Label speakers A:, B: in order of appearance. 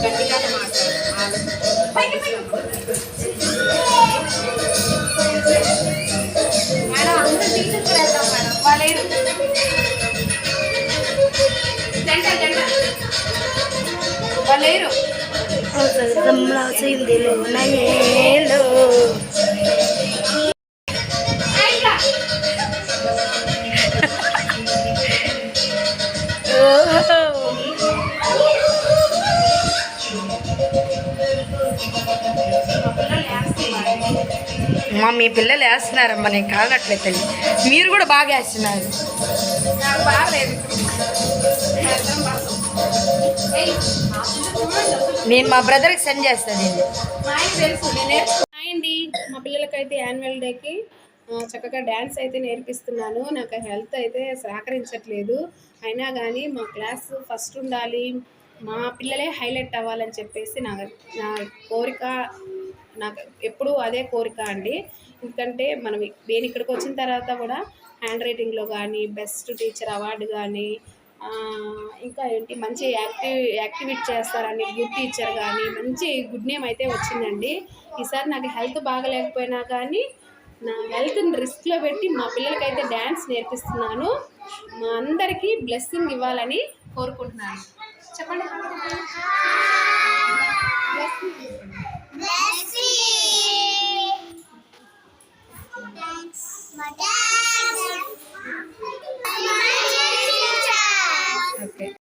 A: గట్టిగానే మాట్లాడాలి. మేడం అందరూ టీచర్స్ వెళ్తాం మేడం. వాళ్ళు లేరు.
B: మీ పిల్లలు వేస్తున్నారమ్మా, నేను కానట్లేదు తల్లి. మీరు కూడా బాగా వేస్తున్నారు.
A: నాకు బాగలేదు.
B: నేను మా బ్రదర్కి సెండ్ చేస్తాను.
A: తెలుసు అండి. మా పిల్లలకైతే యాన్యువల్ డేకి చక్కగా డ్యాన్స్ అయితే నేర్పిస్తున్నాను. నాకు హెల్త్ అయితే సహకరించట్లేదు. అయినా కానీ మా క్లాస్ ఫస్ట్ ఉండాలి, మా పిల్లలే హైలైట్ అవ్వాలని చెప్పేసి నా కోరిక. నాకు ఎప్పుడూ అదే కోరిక అండి. ఎందుకంటే మనం నేను ఇక్కడికి వచ్చిన తర్వాత కూడా హ్యాండ్ రైటింగ్లో కానీ, బెస్ట్ టీచర్ అవార్డు కానీ, ఇంకా ఏంటి మంచి యాక్టివిటీ చేస్తారని గుడ్ టీచర్ కానీ మంచి గుడ్ నేమ్ అయితే వచ్చిందండి. ఈసారి నాకు హెల్త్ బాగలేకపోయినా కానీ నా హెల్త్ని రిస్క్లో పెట్టి మా పిల్లలకైతే డ్యాన్స్ నేర్పిస్తున్నాను. మా అందరికీ బ్లెస్సింగ్ ఇవ్వాలని కోరుకుంటున్నాను. చెప్పండి.